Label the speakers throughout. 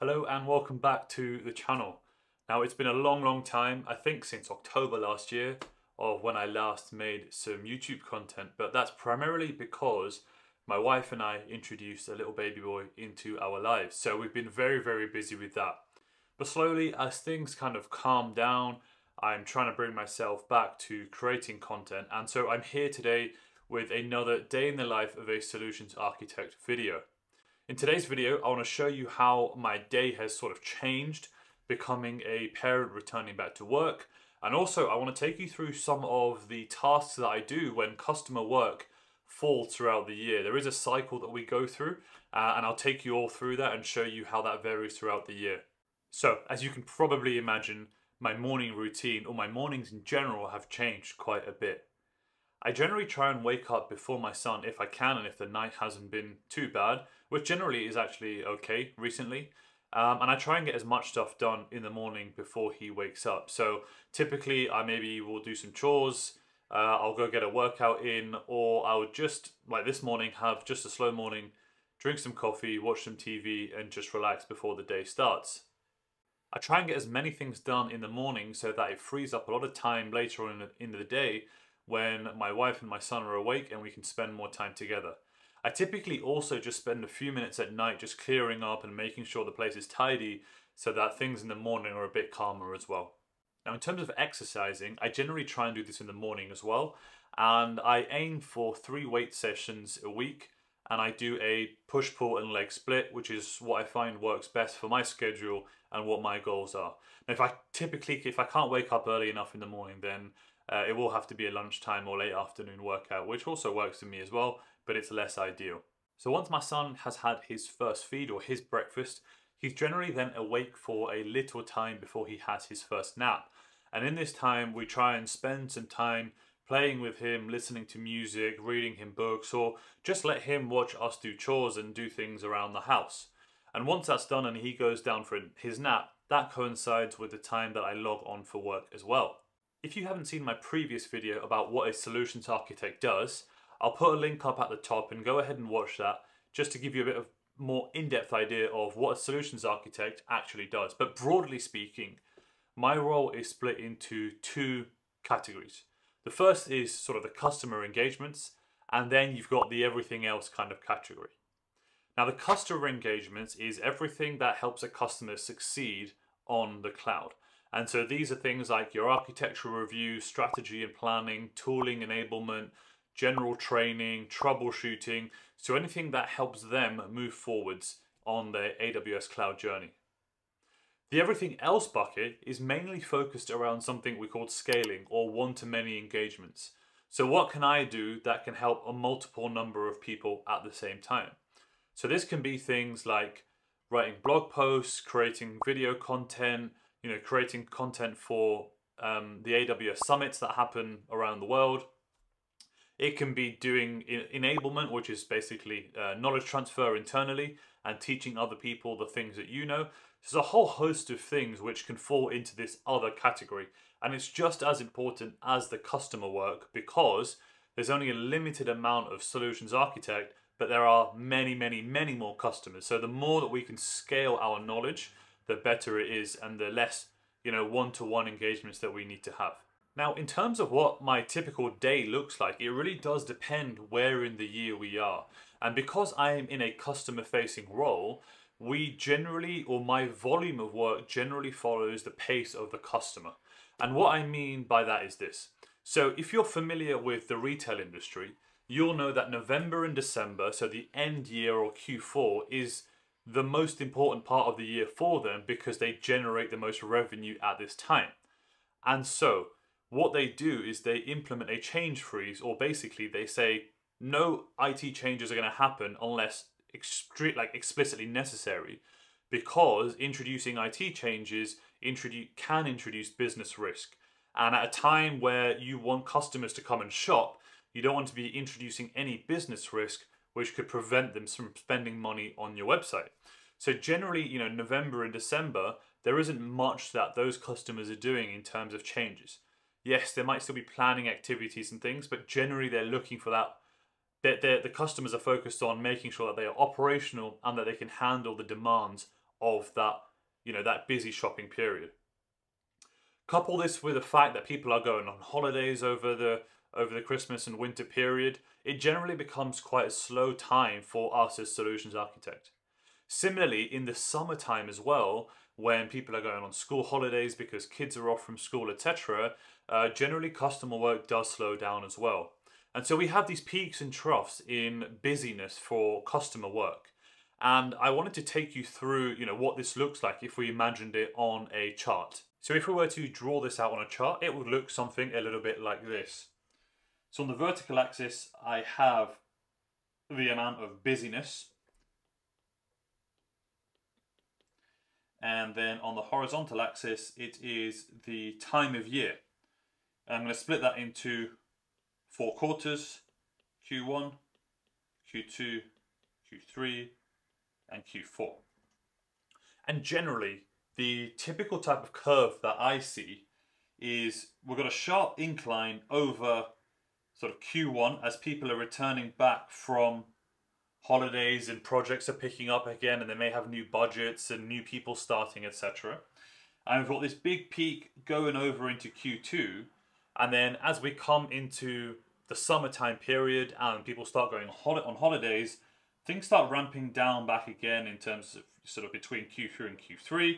Speaker 1: Hello and welcome back to the channel. Now it's been a long time, I think since October last year, of when I last made some YouTube content, but that's primarily because my wife and I introduced a little baby boy into our lives. So we've been very busy with that. But slowly as things kind of calm down, I'm trying to bring myself back to creating content. And so I'm here today with another day in the life of a solutions architect video. In today's video, I want to show you how my day has sort of changed, becoming a parent returning back to work. And also I want to take you through some of the tasks that I do when customer work falls throughout the year. There is a cycle that we go through and I'll take you all through that and show you how that varies throughout the year. So as you can probably imagine, my morning routine or my mornings in general have changed quite a bit. I generally try and wake up before my son if I can and if the night hasn't been too bad, which generally is actually okay recently. And I try and get as much stuff done in the morning before he wakes up. So typically I maybe will do some chores, I'll go get a workout in, or I would just, like this morning, have just a slow morning, drink some coffee, watch some TV and just relax before the day starts. I try and get as many things done in the morning so that it frees up a lot of time later on in the day when my wife and my son are awake and we can spend more time together. I typically also just spend a few minutes at night just clearing up and making sure the place is tidy so that things in the morning are a bit calmer as well. Now in terms of exercising, I generally try and do this in the morning as well, and I aim for 3 weight sessions a week, and I do a push, pull and leg split, which is what I find works best for my schedule and what my goals are. Now if I can't wake up early enough in the morning, then it will have to be a lunchtime or late afternoon workout, which also works for me as well, but it's less ideal. So once my son has had his first feed or his breakfast, he's generally then awake for a little time before he has his first nap. And in this time, we try and spend some time playing with him, listening to music, reading him books, or just let him watch us do chores and do things around the house. And once that's done and he goes down for his nap, that coincides with the time that I log on for work as well. If you haven't seen my previous video about what a solutions architect does, I'll put a link up at the top and go ahead and watch that just to give you a bit of more in-depth idea of what a solutions architect actually does. But broadly speaking, my role is split into 2 categories. The first is sort of the customer engagements, and then you've got the everything else kind of category. Now the customer engagements is everything that helps a customer succeed on the cloud. And so these are things like your architectural review, strategy and planning, tooling enablement, general training, troubleshooting. So anything that helps them move forwards on their AWS cloud journey. The everything else bucket is mainly focused around something we call scaling or one-to-many engagements. So what can I do that can help a multiple number of people at the same time? So this can be things like writing blog posts, creating video content, creating content for the AWS summits that happen around the world. It can be doing enablement, which is basically knowledge transfer internally and teaching other people the things that you know. There's a whole host of things which can fall into this other category. And it's just as important as the customer work because there's only a limited amount of solutions architect, but there are many more customers. So the more that we can scale our knowledge, the better it is and the less, one-to-one engagements that we need to have. Now, in terms of what my typical day looks like, it really does depend where in the year we are. And because I am in a customer-facing role, my volume of work generally follows the pace of the customer. And what I mean by that is this. So if you're familiar with the retail industry, you'll know that November and December, so the end year or Q4, is the most important part of the year for them because they generate the most revenue at this time. And so what they do is they implement a change freeze, or basically they say no IT changes are going to happen unless explicitly necessary, because introducing IT changes can introduce business risk. And at a time where you want customers to come and shop, you don't want to be introducing any business risk which could prevent them from spending money on your website. So generally, November and December, there isn't much that those customers are doing in terms of changes. Yes, there might still be planning activities and things, but generally they're looking for that. The customers are focused on making sure that they are operational and that they can handle the demands of that, that busy shopping period. Couple this with the fact that people are going on holidays over the Christmas and winter period, it generally becomes quite a slow time for us as solutions architect. Similarly, in the summertime as well, when people are going on school holidays because kids are off from school, etc., generally customer work does slow down as well. And so we have these peaks and troughs in busyness for customer work. And I wanted to take you through, what this looks like if we imagined it on a chart. So if we were to draw this out on a chart, it would look something a little bit like this. So on the vertical axis, I have the amount of busyness. And then on the horizontal axis, it is the time of year. I'm going to split that into 4 quarters, Q1, Q2, Q3, and Q4. And generally, the typical type of curve that I see is we've got a sharp incline over sort of Q1 as people are returning back from holidays and projects are picking up again, and they may have new budgets and new people starting, etc. And we've got this big peak going over into Q2, and then as we come into the summertime period and people start going on holidays, things start ramping down back again in terms of sort of between Q3 and Q3.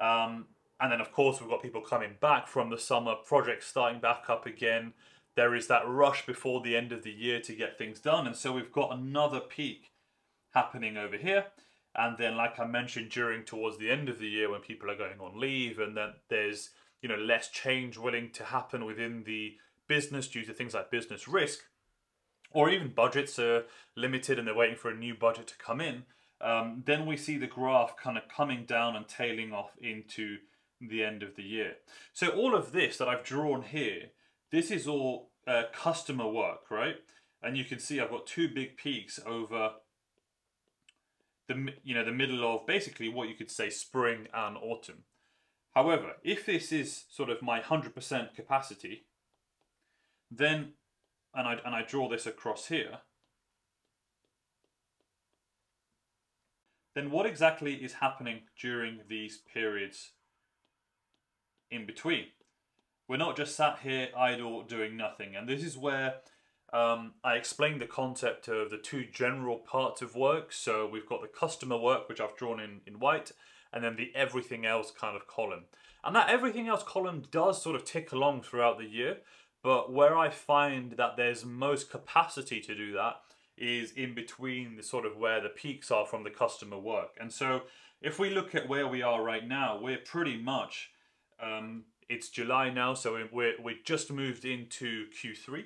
Speaker 1: And then of course we've got people coming back from the summer, projects starting back up again. There is that rush before the end of the year to get things done. And so we've got another peak happening over here. And then, like I mentioned, towards the end of the year when people are going on leave, and then there's less change willing to happen within the business due to things like business risk, or even budgets are limited and they're waiting for a new budget to come in, then we see the graph kind of coming down and tailing off into the end of the year. So all of this that I've drawn here, this is all customer work, right? And you can see I've got 2 big peaks over the middle of basically what you could say spring and autumn. However, if this is sort of my 100% capacity, then, and I draw this across here, then what exactly is happening during these periods in between? We're not just sat here idle doing nothing. And this is where I explained the concept of the 2 general parts of work. So we've got the customer work, which I've drawn in white, and then the everything else kind of column. And that everything else column does sort of tick along throughout the year. But where I find that there's most capacity to do that is in between the sort of where the peaks are from the customer work. And so if we look at where we are right now, we're pretty much, it's July now, so we just moved into Q3.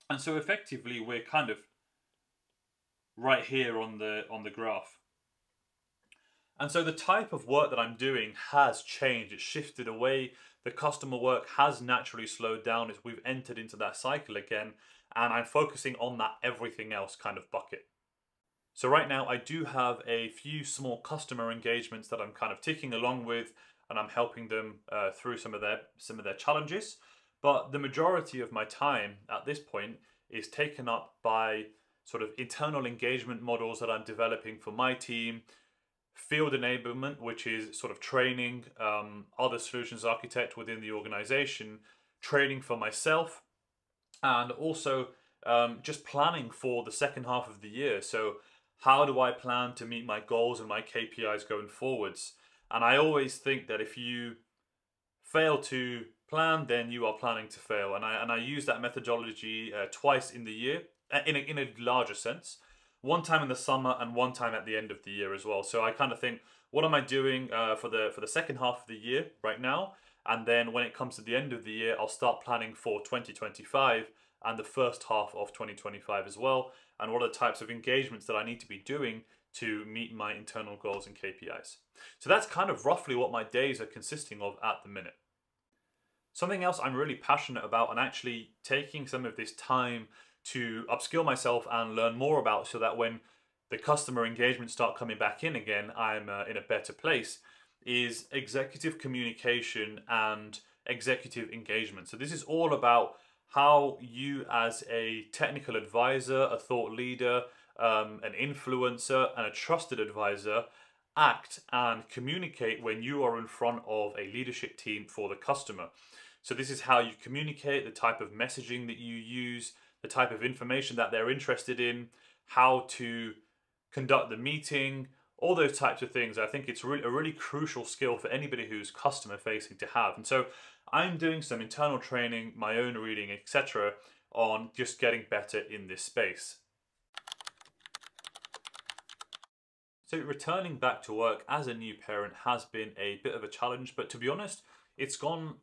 Speaker 1: And so effectively we're kind of right here on the graph. And so the type of work that I'm doing has changed. It's shifted away. The customer work has naturally slowed down as we've entered into that cycle again. And I'm focusing on that everything else kind of bucket. So right now I do have a few small customer engagements that I'm kind of ticking along with, and I'm helping them through some of their challenges. But the majority of my time at this point is taken up by sort of internal engagement models that I'm developing for my team, field enablement, which is sort of training other solutions architects within the organization, training for myself, and also just planning for the second half of the year. So how do I plan to meet my goals and my KPIs going forwards? And I always think that if you fail to plan, then you are planning to fail. And I use that methodology twice in the year, in a larger sense. One time in the summer and one time at the end of the year as well. So I kind of think, what am I doing for the second half of the year right now? And then when it comes to the end of the year, I'll start planning for 2025 and the first half of 2025 as well. And what are the types of engagements that I need to be doing to meet my internal goals and KPIs. So that's kind of roughly what my days are consisting of at the minute. Something else I'm really passionate about, and actually taking some of this time to upskill myself and learn more about, so that when the customer engagements start coming back in again, I'm in a better place, is executive communication and executive engagement. So this is all about how you as a technical advisor, a thought leader, an influencer, and a trusted advisor act and communicate when you are in front of a leadership team for the customer. So this is how you communicate, the type of messaging that you use, the type of information that they're interested in, how to conduct the meeting, all those types of things. I think it's a really crucial skill for anybody who's customer facing to have. And so I'm doing some internal training, my own reading, etc., on just getting better in this space. So returning back to work as a new parent has been a bit of a challenge, but to be honest, it's gone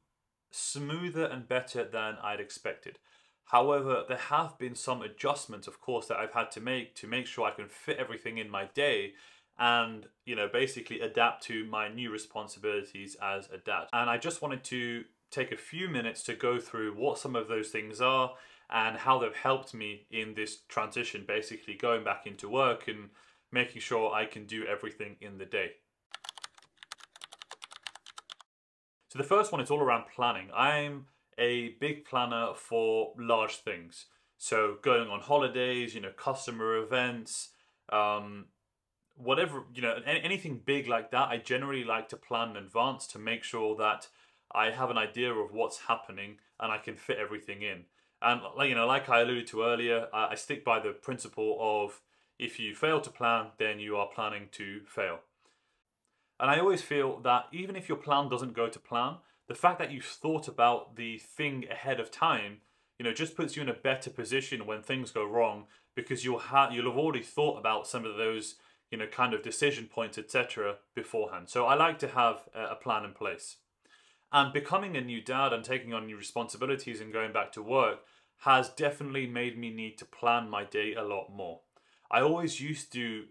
Speaker 1: smoother and better than I'd expected. However, there have been some adjustments, of course, that I've had to make sure I can fit everything in my day and, basically adapt to my new responsibilities as a dad. And I just wanted to take a few minutes to go through what some of those things are and how they've helped me in this transition, basically going back into work and making sure I can do everything in the day. So the first one is all around planning. I'm a big planner for large things. So going on holidays, customer events, whatever, anything big like that, I generally like to plan in advance to make sure that I have an idea of what's happening and I can fit everything in. And like I alluded to earlier, I stick by the principle of if you fail to plan, then you are planning to fail. And I always feel that even if your plan doesn't go to plan, the fact that you've thought about the thing ahead of time, just puts you in a better position when things go wrong, because you'll have already thought about some of those, kind of decision points, etc. beforehand. So I like to have a plan in place. And becoming a new dad and taking on new responsibilities and going back to work has definitely made me need to plan my day a lot more. I always used to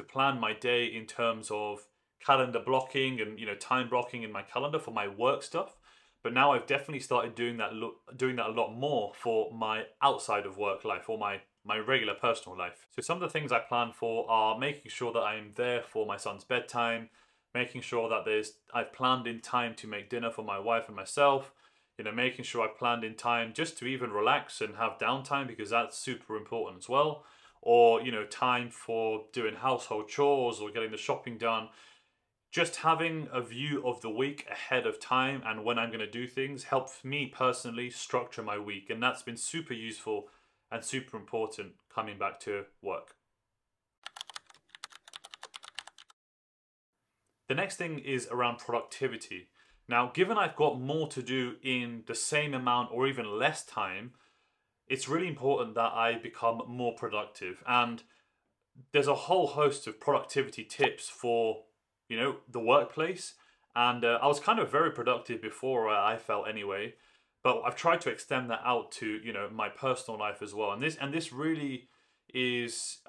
Speaker 1: plan my day in terms of calendar blocking and time blocking in my calendar for my work stuff. But now I've definitely started doing that a lot more for my outside of work life, or my regular personal life. So some of the things I plan for are making sure that I'm there for my son's bedtime, making sure that I've planned in time to make dinner for my wife and myself, making sure I've planned in time just to even relax and have downtime, because that's super important as well. Or, time for doing household chores or getting the shopping done. Just having a view of the week ahead of time and when I'm going to do things helps me personally structure my week. And that's been super useful and super important coming back to work. The next thing is around productivity. Now, given I've got more to do in the same amount or even less time, it's really important that I become more productive. And there's a whole host of productivity tips for, the workplace. And I was kind of very productive before, I felt anyway, but I've tried to extend that out to, my personal life as well. And this really is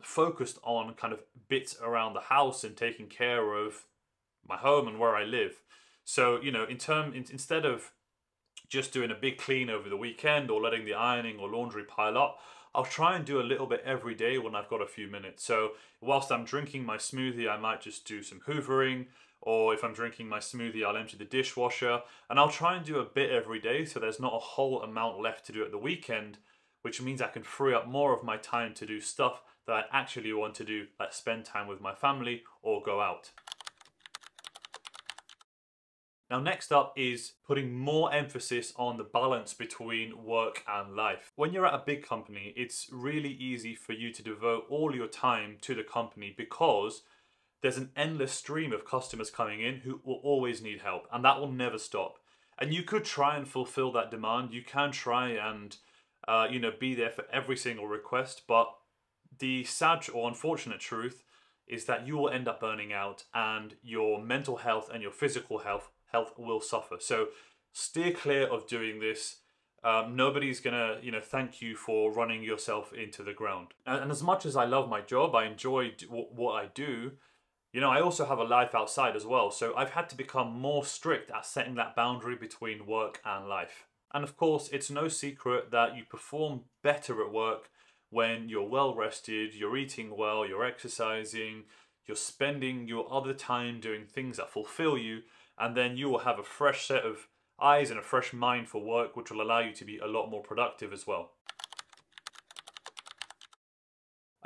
Speaker 1: focused on kind of bits around the house and taking care of my home and where I live. So, instead of just doing a big clean over the weekend or letting the ironing or laundry pile up, I'll try and do a little bit every day when I've got a few minutes. So whilst I'm drinking my smoothie, I might just do some hoovering, or if I'm drinking my smoothie, I'll empty the dishwasher, and I'll try and do a bit every day so there's not a whole amount left to do at the weekend, which means I can free up more of my time to do stuff that I actually want to do, like spend time with my family or go out. Now, next up is putting more emphasis on the balance between work and life. When you're at a big company, it's really easy for you to devote all your time to the company because there's an endless stream of customers coming in who will always need help, and that will never stop. And you could try and fulfill that demand. You can try and be there for every single request, but the sad or unfortunate truth is that you will end up burning out, and your mental health and your physical health will suffer. So steer clear of doing this. Nobody's gonna thank you for running yourself into the ground. And as much as I love my job, I enjoy what I do, I also have a life outside as well. So I've had to become more strict at setting that boundary between work and life. And of course, it's no secret that you perform better at work when you're well rested, you're eating well, you're exercising, you're spending your other time doing things that fulfill you, and then you will have a fresh set of eyes and a fresh mind for work, which will allow you to be a lot more productive as well.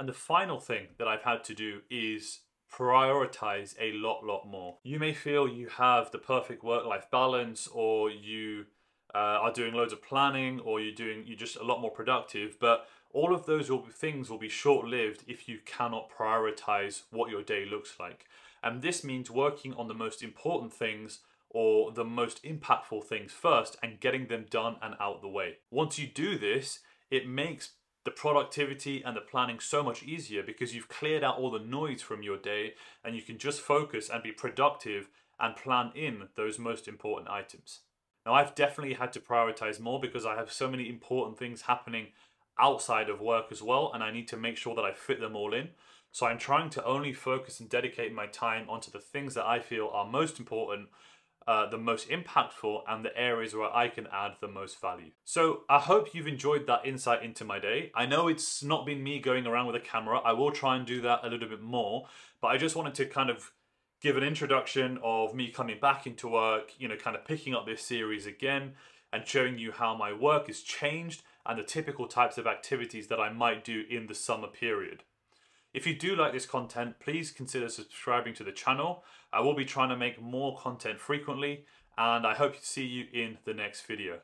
Speaker 1: And the final thing that I've had to do is prioritize a lot more. You may feel you have the perfect work-life balance, or you are doing loads of planning, or you're just a lot more productive, but all of those things will be short-lived if you cannot prioritize what your day looks like. And this means working on the most important things or the most impactful things first and getting them done and out the way. Once you do this, it makes the productivity and the planning so much easier because you've cleared out all the noise from your day and you can just focus and be productive and plan in those most important items. Now, I've definitely had to prioritize more because I have so many important things happening outside of work as well, and I need to make sure that I fit them all in. So I'm trying to only focus and dedicate my time onto the things that I feel are most important, the most impactful, and the areas where I can add the most value. So I hope you've enjoyed that insight into my day. I know it's not been me going around with a camera. I will try and do that a little bit more, but I just wanted to kind of give an introduction of me coming back into work, kind of picking up this series again and showing you how my work has changed and the typical types of activities that I might do in the summer period. If you do like this content, please consider subscribing to the channel. I will be trying to make more content frequently, and I hope to see you in the next video.